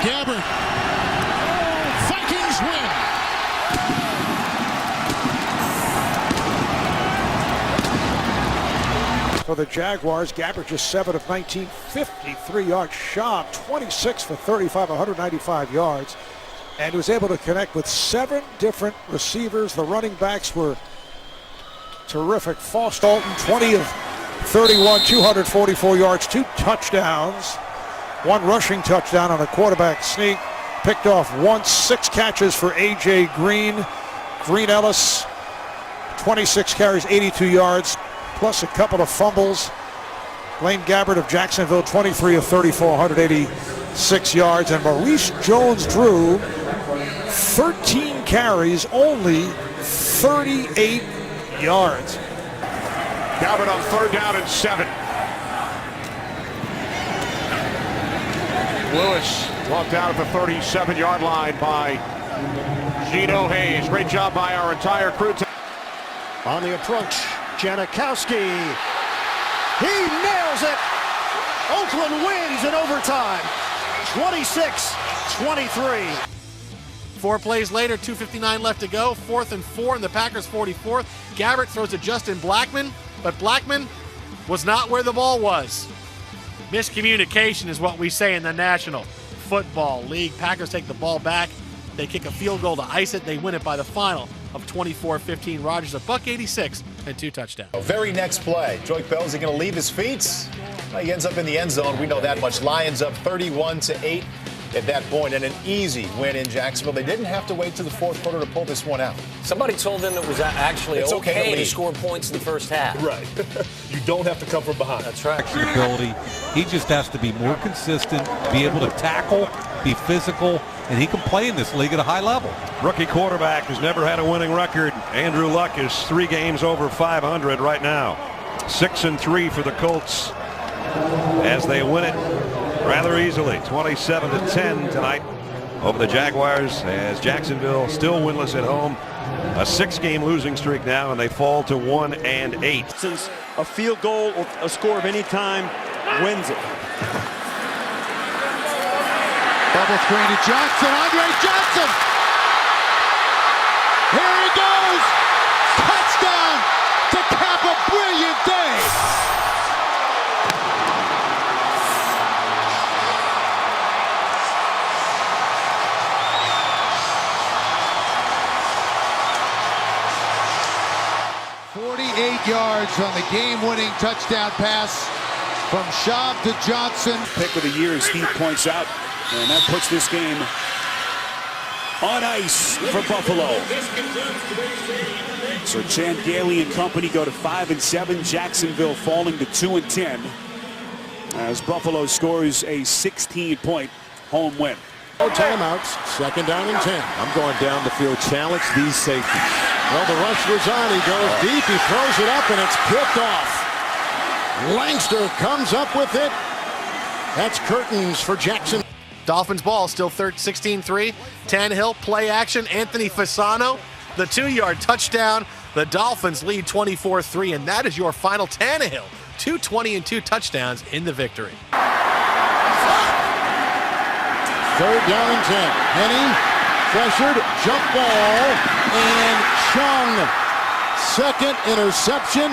Gabbard. Vikings win. For the Jaguars, Gabbard just 7 of 19, 53 yards. Shad 26 for 35, 195 yards. And was able to connect with 7 different receivers. The running backs were terrific. Foster Dalton, 20 of 31, 244 yards, 2 touchdowns, 1 rushing touchdown on a quarterback sneak. Picked off once, 6 catches for A.J. Green. Green Ellis, 26 carries, 82 yards, plus a couple of fumbles. Blaine Gabbard of Jacksonville, 23 of 34, 186 yards. And Maurice Jones-Drew, 13 carries, only 38 yards. Gabbard on 3rd down and 7. Lewis walked out at the 37-yard line by Gino Hayes. Great job by our entire crew. On the approach, Janikowski. He nails it. Oakland wins in overtime. 26-23. 4 plays later, 2:59 left to go. 4th and 4 in the Packers' 44th. Gabbard throws to Justin Blackman, but Blackman was not where the ball was. Miscommunication is what we say in the National Football League. Packers take the ball back. They kick a field goal to ice it. They win it by the final of 24-15. Rodgers a $186 and 2 touchdowns. Very next play. Joyke Bell, is he going to leave his feet? Well, he ends up in the end zone. We know that much. Lions up 31-8 at that point, and an easy win in Jacksonville. They didn't have to wait to the 4th quarter to pull this one out. Somebody told them it was actually okay to score points in the first half. Right. You don't have to come from behind. That's right. Ability. He just has to be more consistent, be able to tackle, be physical, and he can play in this league at a high level. Rookie quarterback has never had a winning record. Andrew Luck is 3 games over 500 right now. 6-3 for the Colts as they win it rather easily, 27-10 tonight over the Jaguars, as Jacksonville still winless at home. A 6-game losing streak now, and they fall to 1-8. Since a field goal or a score of any time wins it. Bubble screen to Johnson. Andre Johnson. Here he goes. Touchdown to cap a brilliant day. Yards on the game-winning touchdown pass from Shad to Johnson. Pick of the year, as Steve points out, and that puts this game on ice for Buffalo. So Chan Gailey and company go to 5-7. Jacksonville falling to 2-10 as Buffalo scores a 16-point home win. No timeouts. 2nd down and 10. I'm going down the field. Challenge these safeties. Well, the rush was on. He goes deep. He throws it up, and it's picked off. Langster comes up with it. That's curtains for Jackson. Dolphins ball still 16-3. Tannehill, play action. Anthony Fasano, the 2-yard touchdown. The Dolphins lead 24-3, and that is your final. Tannehill, 220 and 2 touchdowns in the victory. 3rd down and 10. Henny pressured, jump ball, and Chung. 2nd interception,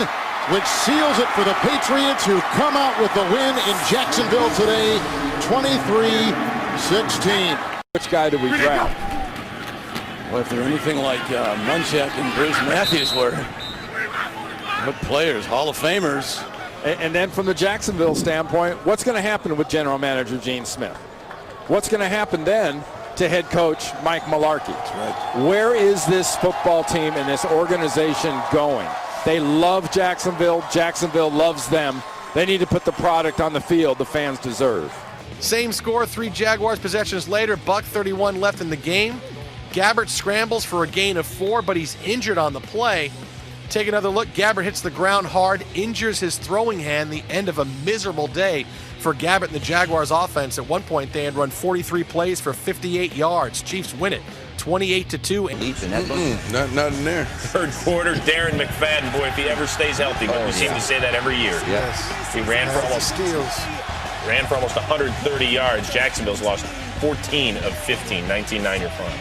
which seals it for the Patriots, who come out with the win in Jacksonville today, 23-16. Which guy do we draft? Well, if they're anything like Munchak and Bruce Matthews were, good players, Hall of Famers. And then from the Jacksonville standpoint, what's going to happen with General Manager Gene Smith? What's going to happen then to head coach Mike Mularkey? Right. Where is this football team and this organization going? They love Jacksonville. Jacksonville loves them. They need to put the product on the field the fans deserve. Same score, 3 Jaguars possessions later. $1:31 left in the game. Gabbard scrambles for a gain of 4, but he's injured on the play. Take another look. Gabbard hits the ground hard, injures his throwing hand. The end of a miserable day for Gabbard and the Jaguars offense. At one point, they had run 43 plays for 58 yards. Chiefs win it 28-2. Nothing there. 3rd quarter, Darren McFadden, boy, if he ever stays healthy, but we seem to say that every year. Yes. He ran for almost 130 yards. Jacksonville's lost 14 of 15, 19-9 your final.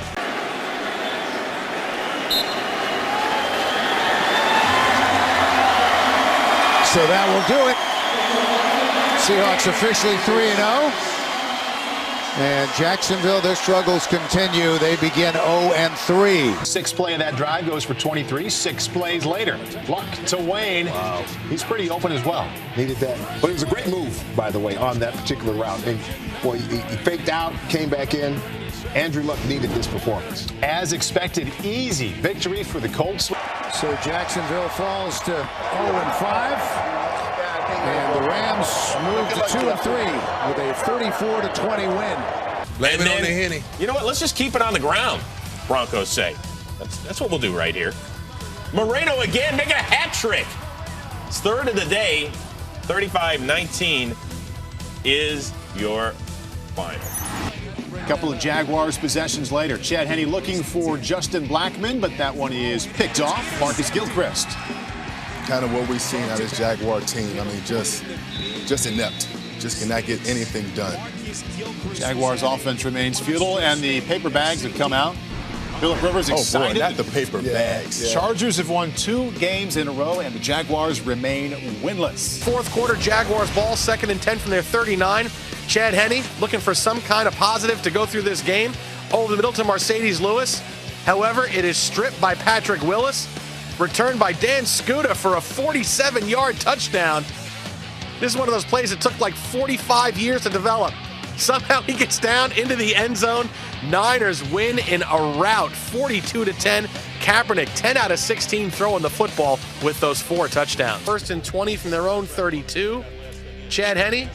So that will do it. Seahawks officially 3-0. And Jacksonville, their struggles continue. They begin 0-3. Sixth play of that drive goes for 23. 6 plays later. Luck to Wayne. Wow. He's pretty open as well. Needed that. But it was a great move, by the way, on that particular route. And, boy, he faked out, came back in. Andrew Luck needed this performance. As expected, easy victory for the Colts. So Jacksonville falls to 0-5. And the Rams move to 2-3 with a 34-20 win. Blame it on the Henny. You know what? Let's just keep it on the ground, Broncos say. That's what we'll do right here. Moreno again, make a hat trick. It's third of the day. 35-19 is your final. A couple of Jaguars possessions later. Chad Henne looking for Justin Blackmon, but that one is picked off. Marcus Gilchrist. Kind of what we've seen out of this Jaguar team. I mean, just inept. Just cannot get anything done. Jaguars offense remains futile, and the paper bags have come out. Phillip Rivers excited. Oh boy, not the paper bags. Yeah. Chargers have won 2 games in a row, and the Jaguars remain winless. Fourth quarter, Jaguars ball, 2nd and 10 from their 39. Chad Henne looking for some kind of positive to go through this game. Over the middle to Mercedes Lewis. However, it is stripped by Patrick Willis. Returned by Dan Skuta for a 47-yard touchdown. This is one of those plays that took like 45 years to develop. Somehow he gets down into the end zone. Niners win in a rout, 42-10. Kaepernick, 10 out of 16 throwing the football with those 4 touchdowns. 1st and 20 from their own 32. Chad Henne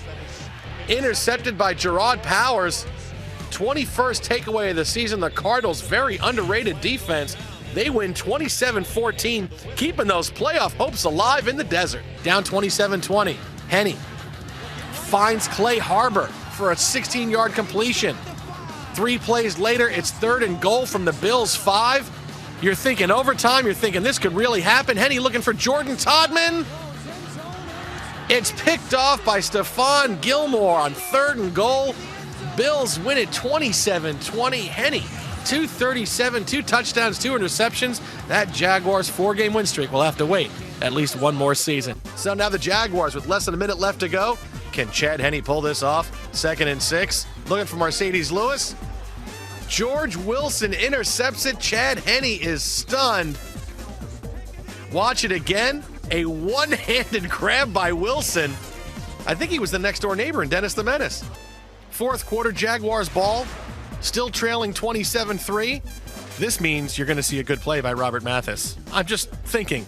intercepted by Gerard Powers. 21st takeaway of the season. The Cardinals, very underrated defense. They win 27-14, keeping those playoff hopes alive in the desert. Down 27-20. Henne finds Clay Harbor for a 16-yard completion. 3 plays later, it's 3rd and goal from the Bills' 5. You're thinking overtime. You're thinking this could really happen. Henne looking for Jordan Todman. It's picked off by Stephon Gilmore on 3rd and goal. Bills win it 27-20. Henne, 237, 2 touchdowns, 2 interceptions. That Jaguars 4-game win streak will have to wait at least one more season. So now the Jaguars with less than a minute left to go. Can Chad Henne pull this off? 2nd and 6. Looking for Mercedes Lewis. George Wilson intercepts it. Chad Henne is stunned. Watch it again. A one-handed grab by Wilson. I think he was the next door neighbor in Dennis the Menace. 4th quarter, Jaguars ball. Still trailing 27-3. This means you're going to see a good play by Robert Mathis. I'm just thinking.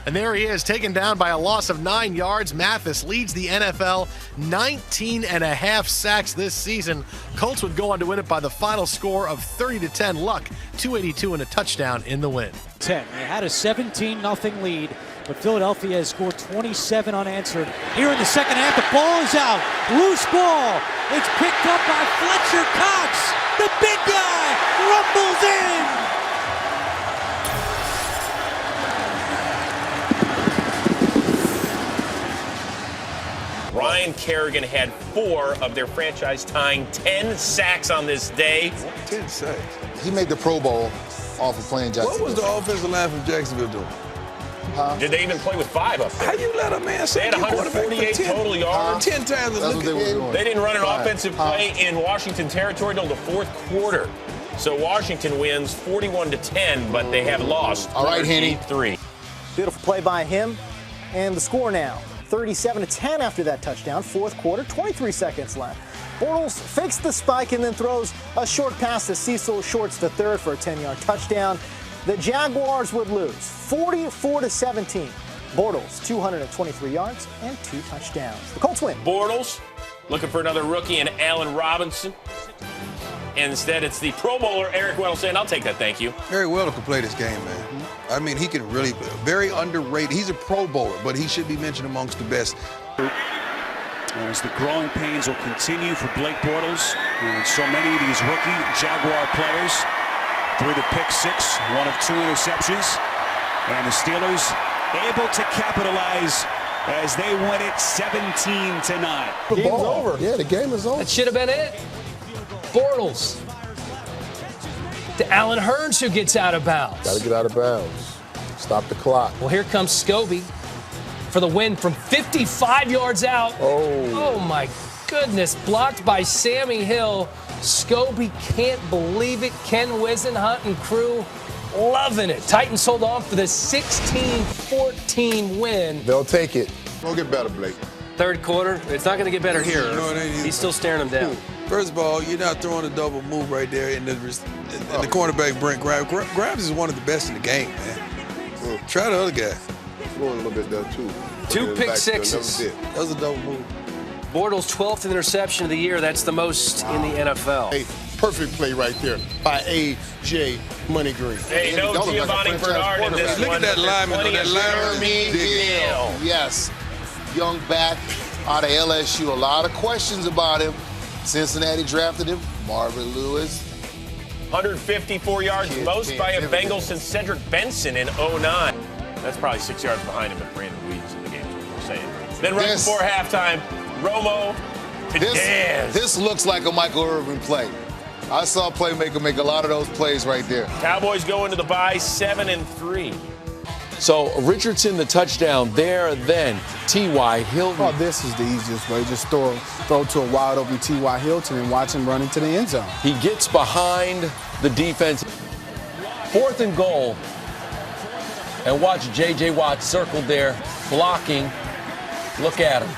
And there he is, taken down by a loss of 9 yards. Mathis leads the NFL, 19.5 sacks this season. Colts would go on to win it by the final score of 30-10. Luck, 282 and a touchdown in the win. 10. They had a 17-0 lead, but Philadelphia has scored 27 unanswered. Here in the second half, the ball is out. Loose ball. It's picked up by Fletcher Cox. The big guy rumbles in. Ryan Kerrigan had 4 of their franchise-tying 10 sacks on this day. 10 sacks. He made the Pro Bowl off of playing Jacksonville. What was the offensive line from Jacksonville doing? Did they even play with 5 up there? How you let a man say they had 148 total yards. 10 times as what they were doing. They didn't run an offensive play in Washington territory until the 4th quarter. So Washington wins 41-10, but they have lost. All right, Henne. 3. Beautiful play by him. And the score now, 37-10 after that touchdown. 4th quarter, 23 seconds left. Bortles fakes the spike and then throws a short pass to Cecil Shorts to third for a 10-yard touchdown. The Jaguars would lose 44-17. Bortles, 223 yards and 2 touchdowns. The Colts win. Bortles looking for another rookie in Allen Robinson. Instead, it's the Pro Bowler Eric Weddle saying, I'll take that, thank you. Eric Weddle can play this game, man. I mean, he can really, very underrated. He's a Pro Bowler, but he should be mentioned amongst the best. As the growing pains will continue for Blake Bortles and so many of these rookie Jaguar players. Through the pick 6, 1 of 2 interceptions. And the Steelers able to capitalize as they win it 17-9. The game's over. Yeah, the game is over. That should have been it. Bortles. To Allen Hurns, who gets out of bounds. Got to get out of bounds. Stop the clock. Well, here comes Scobie for the win from 55 yards out. Oh my goodness. Blocked by Sammy Hill. Scobie can't believe it. Ken Wisenhunt and crew loving it. Titans hold on for the 16-14 win. They'll take it. We'll get better, Blake. Third quarter, it's not going to get better here. No, it ain't. He's still staring him down. First of all, you're not throwing a double move right there, and the cornerback Brent Grabs is one of the best in the game, man. Try the other guy. Going a little bit there too. 2 pick sixes. That was a double move. Bortles' 12th interception of the year. That's the most in the NFL. Hey, perfect play right there by A.J. Money Green. Hey, no Giovanni Bernard in this Look one. at that lineman. Yes, young back out of LSU. A lot of questions about him. Cincinnati drafted him. Marvin Lewis. 154 yards, most by a Bengal since Cedric Benson in 09. That's probably 6 yards behind him if Brandon Weeds in the game, is what we're saying. Then right before halftime, Romo to Dez. This looks like a Michael Irvin play. I saw a playmaker make a lot of those plays right there. Cowboys go into the bye 7-3. So Richardson, the touchdown there, then T.Y. Hilton. Oh, this is the easiest way. Just throw to a wide open T.Y. Hilton and watch him run into the end zone. He gets behind the defense. 4th and goal. And watch J.J. Watt circled there, blocking. Look at him.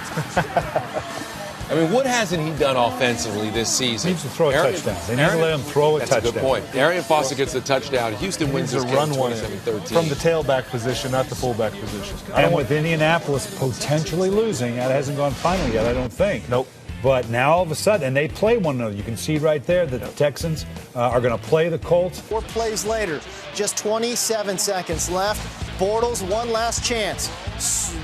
I mean, what hasn't he done offensively this season? He needs to throw a touchdown. They need to let him throw a touchdown. That's a good point. Arian Foster gets the touchdown. Houston wins this game 27-13. From the tailback position, not the fullback position. And with Indianapolis potentially losing, that hasn't gone final yet, I don't think. Nope. But now all of a sudden, and they play one another. You can see right there that the Texans are going to play the Colts. 4 plays later, just 27 seconds left. Bortles, one last chance.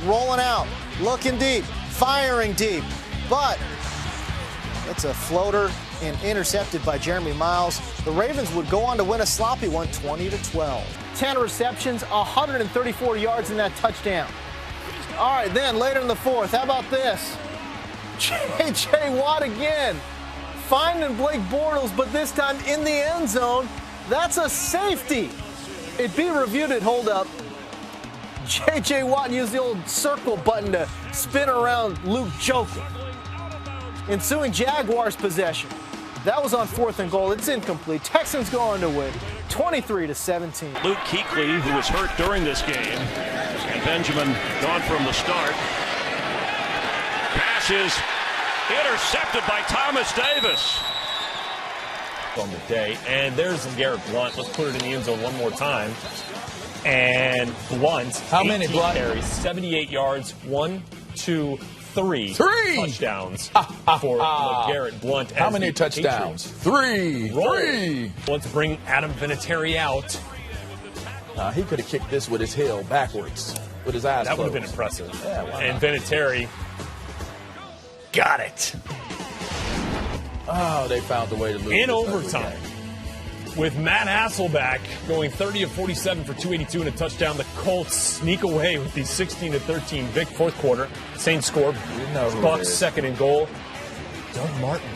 Rolling out, looking deep, firing deep. But it's a floater and intercepted by Jeremy Miles. The Ravens would go on to win a sloppy one, 20-12. 10 receptions, 134 yards in that touchdown. All right, then later in the fourth, how about this? J.J. Watt again, finding Blake Bortles, but this time in the end zone. That's a safety. It'd be reviewed at holdup. J.J. Watt used the old circle button to spin around Luke Joker. Ensuing Jaguars possession. That was on 4th and goal. It's incomplete. Texans go on to win 23-17. Luke Kuechly, who was hurt during this game, and Benjamin gone from the start. Pass is intercepted by Thomas Davis. On the day, and there's Garrett Blunt. Let's put it in the end zone one more time. And Blunt, how many Blunt carries, 78 yards, 1, 2, 3 touchdowns for Garrett Blunt. How mmany touchdowns? Three. Let's bring Adam Vinatieri out. He could have kicked this with his heel backwards, with his eyes That would closed. have been impressive. Yeah, why and not? Vinatieri got it. Oh, they found a way to lose. In overtime. With Matt Hasselbeck going 30 of 47 for 282 and a touchdown, the Colts sneak away with the 16-13 big fourth quarter. Same score. Bucks 2nd and goal. Doug Martin,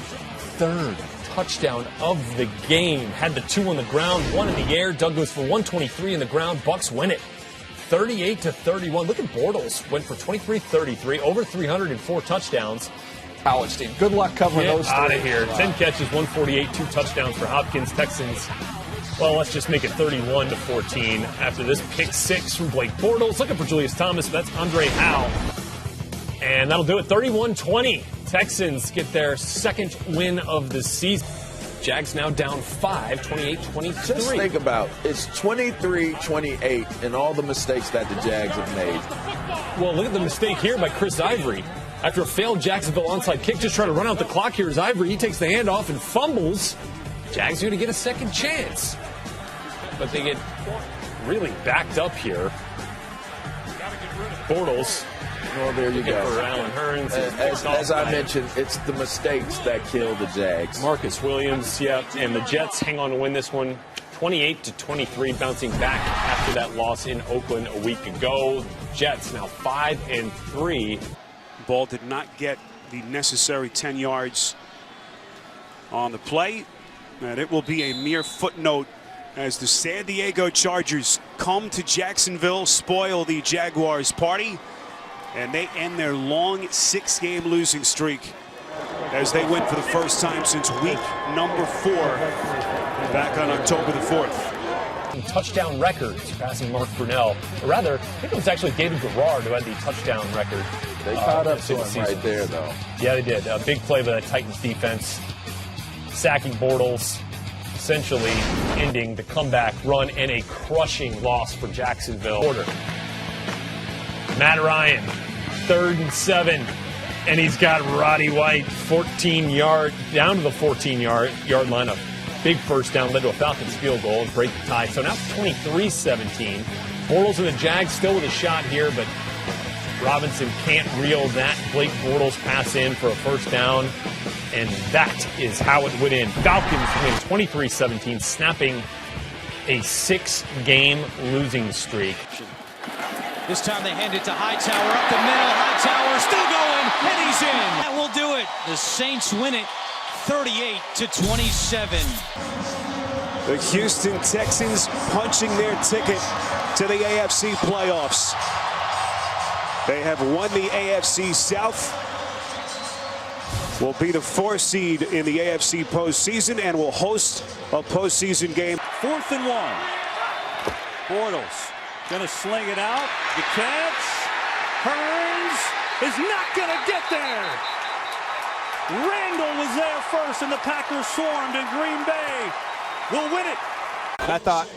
3rd touchdown of the game. Had the 2 on the ground, 1 in the air. Doug goes for 123 in the ground. Bucks win it. 38-31. Look at Bortles. Went for 23-33, over 304 touchdowns. College team. Good luck covering those three. Out of here. Wow. 10 catches, 148, 2 touchdowns for Hopkins. Texans, well, let's just make it 31-14 after this pick 6 from Blake Bortles. Looking for Julius Thomas, but that's Andre Howe. And that'll do it. 31-20. Texans get their 2nd win of the season. Jags now down 5, 28-23. Just think about it's 23-28 and all the mistakes that the Jags have made. Well, look at the mistake here by Chris Ivory. After a failed Jacksonville onside kick, just trying to run out the clock here is Ivory. He takes the handoff and fumbles. Jags are going to get a second chance. But they get really backed up here. Bortles. Well, there you go. For Allen Hurns. As I mentioned, it's the mistakes that kill the Jags. Marcus Williams, and the Jets hang on to win this one 28-23, bouncing back after that loss in Oakland a week ago. Jets now 5-3. Ball did not get the necessary 10 yards on the play, and it will be a mere footnote as the San Diego Chargers come to Jacksonville, spoil the Jaguars' party, and they end their long 6-game losing streak as they win for the first time since week number 4 back on October the 4th. Touchdown record, surpassing Mark Brunell. Or rather, I think it was actually David Garrard who had the touchdown record. They caught up to him right there, though. Yeah, they did. A big play by the Titans defense, sacking Bortles, essentially ending the comeback run and a crushing loss for Jacksonville. Matt Ryan, 3rd and 7, and he's got Roddy White 14-yard down to the 14-yard line. A big first down led to a Falcons field goal and break the tie. So now it's 23-17. Bortles and the Jags still with a shot here, but Robinson can't reel that Blake Bortles pass in for a first down. And that is how it went in. Falcons win 23-17, snapping a 6-game losing streak. This time they hand it to Hightower up the middle. Hightower still going, and he's in. That will do it. The Saints win it 38-27. The Houston Texans punching their ticket to the AFC playoffs. They have won the AFC South, will be the 4th seed in the AFC postseason, and will host a postseason game. 4th and 1. Bortles gonna sling it out. The catch. Hearns is not gonna get there. Randall was there first, and the Packers swarmed, and Green Bay will win it. And I thought,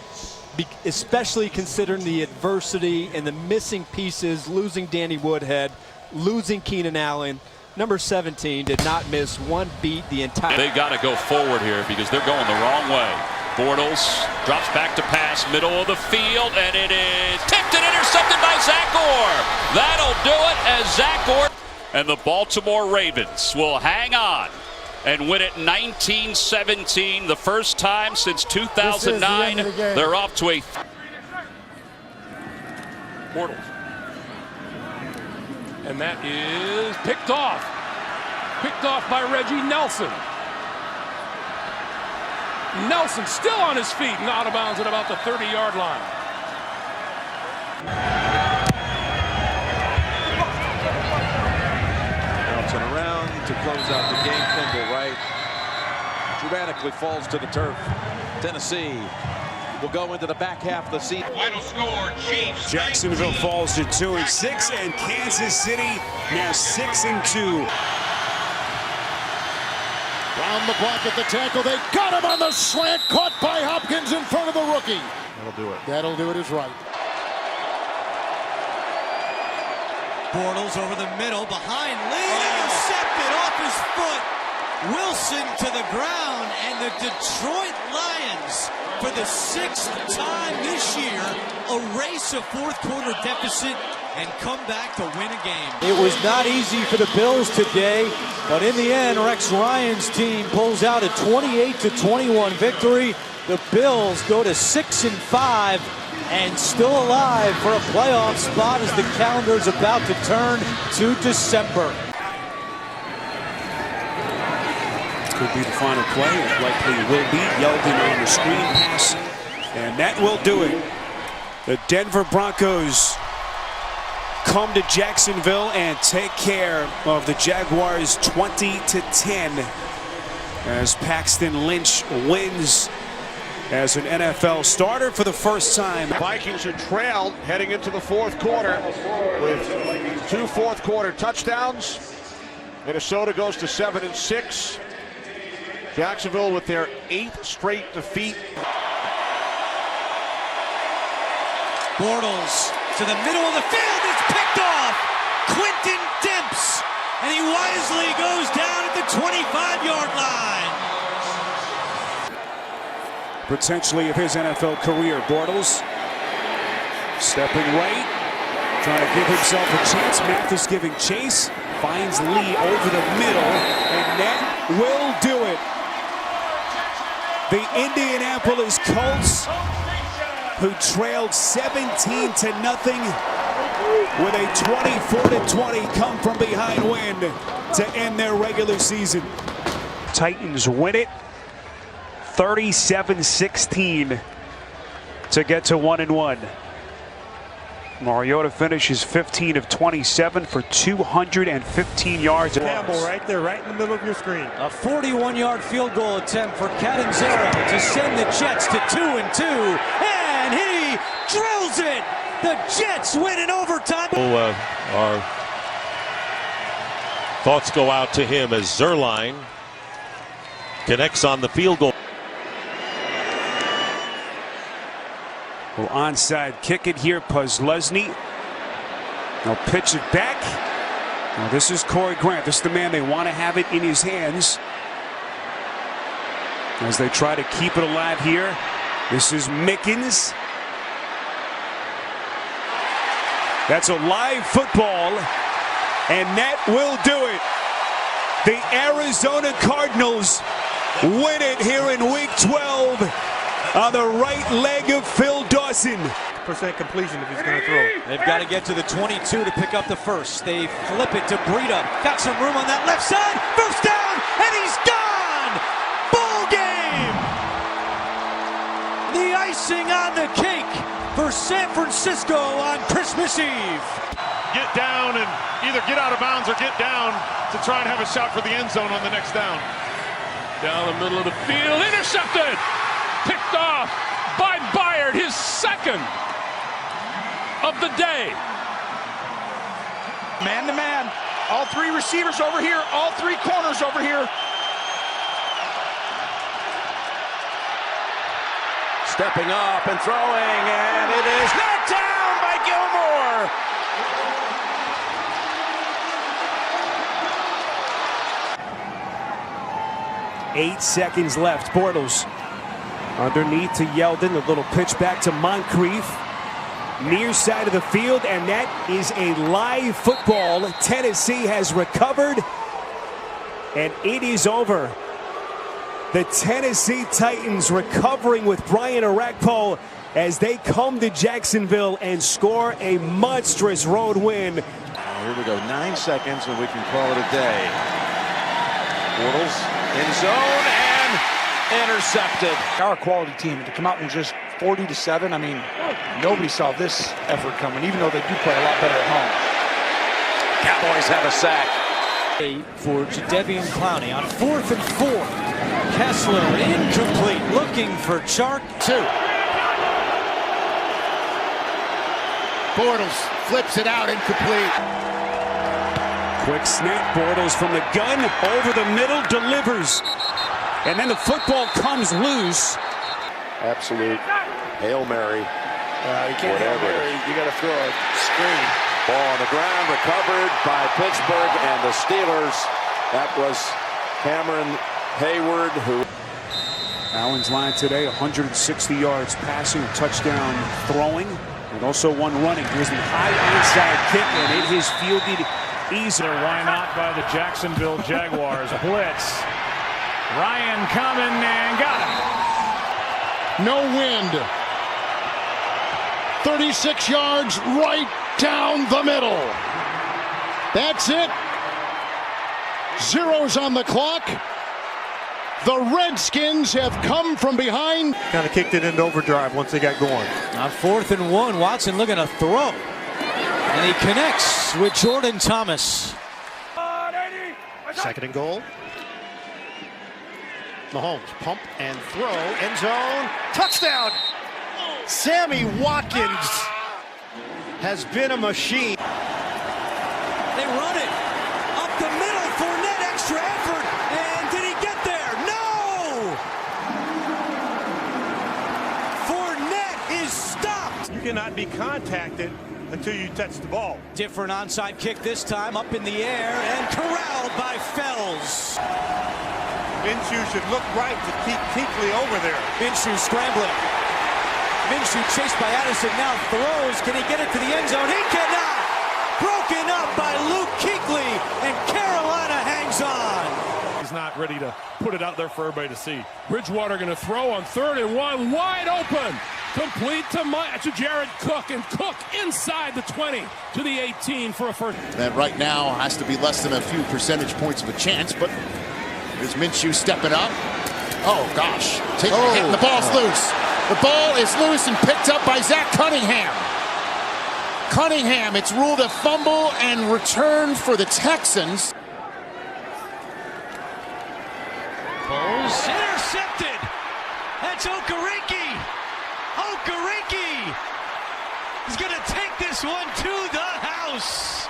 especially considering the adversity and the missing pieces, losing Danny Woodhead, losing Keenan Allen, number 17 did not miss one beat the entire. They got to go forward here because they're going the wrong way. Bortles drops back to pass, middle of the field, and it is tipped and intercepted by Jaguar. That'll do it as Jaguar. And the Baltimore Ravens will hang on and win it 19-17, the first time since 2009. They're off to a Bortles. And that is picked off. Picked off by Reggie Nelson. Nelson still on his feet and out of bounds at about the 30-yard line. Bouncing around to close out the game. Kendall Wright dramatically falls to the turf. Tennessee will go into the back half of the season. Final score, Chiefs. Jacksonville falls to 2-6, and Kansas City now 6-2. Round the block at the tackle. They got him on the slant. Caught by Hopkins in front of the rookie. That'll do it. That'll do it is right. Bortles over the middle, behind Lee, intercepted off his foot. Wilson to the ground, and the Detroit Lions, for the 6th time this year, erase a 4th quarter deficit and come back to win a game. It was not easy for the Bills today, but in the end, Rex Ryan's team pulls out a 28-21 victory. The Bills go to 6-5 and still alive for a playoff spot as the calendar is about to turn to December. Could be the final play. It likely will be. Yeldon on the screen pass, and that will do it. The Denver Broncos come to Jacksonville and take care of the Jaguars 20-10 as Paxton Lynch wins as an NFL starter for the first time. Vikings are trailed heading into the 4th quarter with 2 4th quarter touchdowns. Minnesota goes to 7-6. Jacksonville with their 8th straight defeat. Bortles to the middle of the field. It's picked off. Quentin Dimps. And he wisely goes down at the 25-yard line. Potentially of his NFL career. Bortles stepping right, trying to give himself a chance. Mathis giving chase. Finds Lee over the middle, and that will do it. The Indianapolis Colts, who trailed 17-0 with a 24-20 come from behind win to end their regular season. Titans win it 37-16 to get to 1-1. Mariota finishes 15 of 27 for 215 yards. Campbell right there, right in the middle of your screen. A 41-yard field goal attempt for Catanzaro to send the Jets to 2-2, and he drills it. The Jets win in overtime. Our thoughts go out to him as Zerline connects on the field goal. Well, onside kick it here, Puzlesny. They'll pitch it back. Now this is Corey Grant. This is the man they want to have it in his hands as they try to keep it alive here. This is Mickens. That's a live football, and that will do it. The Arizona Cardinals win it here in Week 12 on the right leg of Phil Dawson. % completion if he's going to throw. They've got to get to the 22 to pick up the first. They flip it to Breida. Got some room on that left side. First down, and he's gone! Ball game! The icing on the cake for San Francisco on Christmas Eve. Get down and either get out of bounds or get down to try and have a shot for the end zone on the next down. Down the middle of the field, intercepted! Picked off by Byard, his second of the day. Man to man, all three receivers over here, all three corners over here. Stepping up and throwing, and it is knocked down by Gilmore. 8 seconds left. Bortles underneath to Yeldon. A little pitch back to Moncrief. Near side of the field, and that is a live football. Tennessee has recovered, and it is over. The Tennessee Titans recovering with Brian Orakpo as they come to Jacksonville and score a monstrous road win. Here we go, 9 seconds, and we can call it a day. Bortles in zone and intercepted. Our quality team to come out and just 40-7. I mean, nobody saw this effort coming, even though they do play a lot better at home. Cowboys have a sack. For Jadeveon Clowney on 4th and 4. Kessler incomplete, looking for Chark. 2. Bortles flips it out, incomplete. Quick snap, Bortles from the gun, over the middle, delivers. And then the football comes loose. Absolute Hail Mary. You can't Hail Mary, you got to throw a screen. Ball on the ground, recovered by Pittsburgh and the Steelers. That was Cameron Hayward, who... Allen's line today, 160 yards passing, a touchdown throwing, and also one running. Here's the high inside kick, and it is fielded easily. Why not by the Jacksonville Jaguars. Blitz. Ryan coming and got him. No wind. 36 yards right down the middle. That's it. Zeros on the clock. The Redskins have come from behind. Kind of kicked it into overdrive once they got going. On 4th and 1, Watson looking to throw. And he connects with Jordan Thomas. 2nd and goal. Mahomes, pump and throw, end zone, touchdown! Sammy Watkins has been a machine. They run it up the middle, Fournette, extra effort, and did he get there? No! Fournette is stopped. You cannot be contacted until you touch the ball. Different onside kick this time, up in the air, and corralled by Fells. Minshew should look right to keep Kuechly over there. Minshew scrambling. Minshew chased by Addison, now throws. Can he get it to the end zone? He cannot! Broken up by Luke Kuechly, and Carolina hangs on. He's not ready to put it out there for everybody to see. Bridgewater going to throw on 3rd and 1, wide open. Complete to Jared Cook, and Cook inside the 20 to the 18 for a first. And right now has to be less than a few percentage points of a chance, but Here's Minshew stepping up. Oh, gosh. Taking a hit, and the ball's loose. The ball is loose and picked up by Zach Cunningham. Cunningham, it's ruled a fumble and return for the Texans. Bowles intercepted. That's Okereke. Okereke is going to take this one to the house.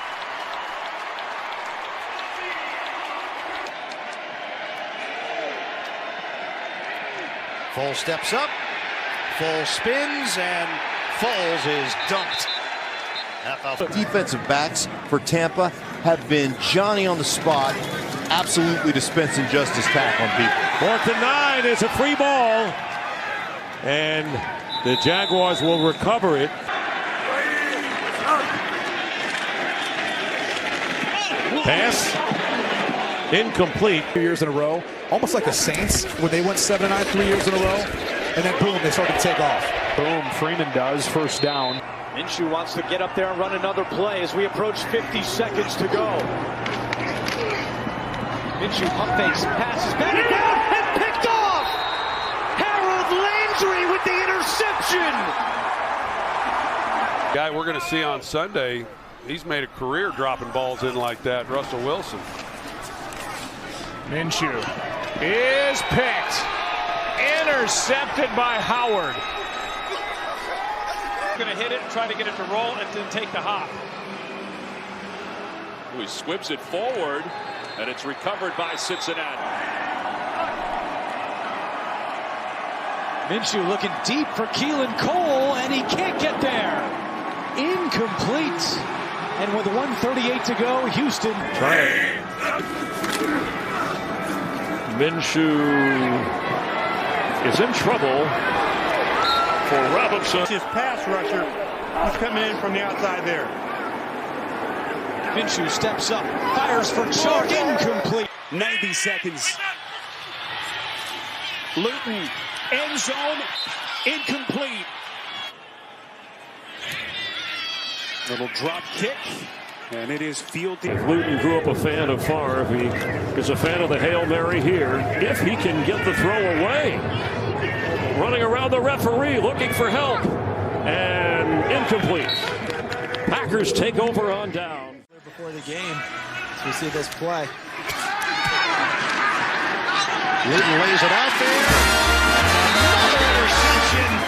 Foles steps up, Foles spins, and Foles is dumped. Defensive backs for Tampa have been Johnny on the spot, absolutely dispensing justice tack on people. 4th and 9 is a free ball, and the Jaguars will recover it. Pass incomplete. 2 years in a row, almost like the Saints when they went 7-9 3 years in a row, and then boom, they started to take off. Boom, Freeman does, first down. Minshew wants to get up there and run another play as we approach 50 seconds to go. Minshew pump fakes, passes, batted down, and picked off! Harold Landry with the interception! Guy we're going to see on Sunday, he's made a career dropping balls in like that, Russell Wilson. Minshew is picked. Intercepted by Howard. Going to hit it, try to get it to roll, and then take the hop. He squibs it forward, and it's recovered by Cincinnati. Minshew looking deep for Keelan Cole, and he can't get there. Incomplete. And with 1:38 to go, Houston. Try it. Minshew is in trouble for Robinson. His pass rusher is coming in from the outside there. Minshew steps up, fires for Chark, incomplete. 90 seconds. Luton, end zone, incomplete. Little drop kick, and it is fielded. If Luton grew up a fan of Favre, he is a fan of the Hail Mary here. If he can get the throw away. Running around the referee, looking for help. And incomplete. Packers take over on down. Before the game, so we see this play. Luton lays it out there. Another interception.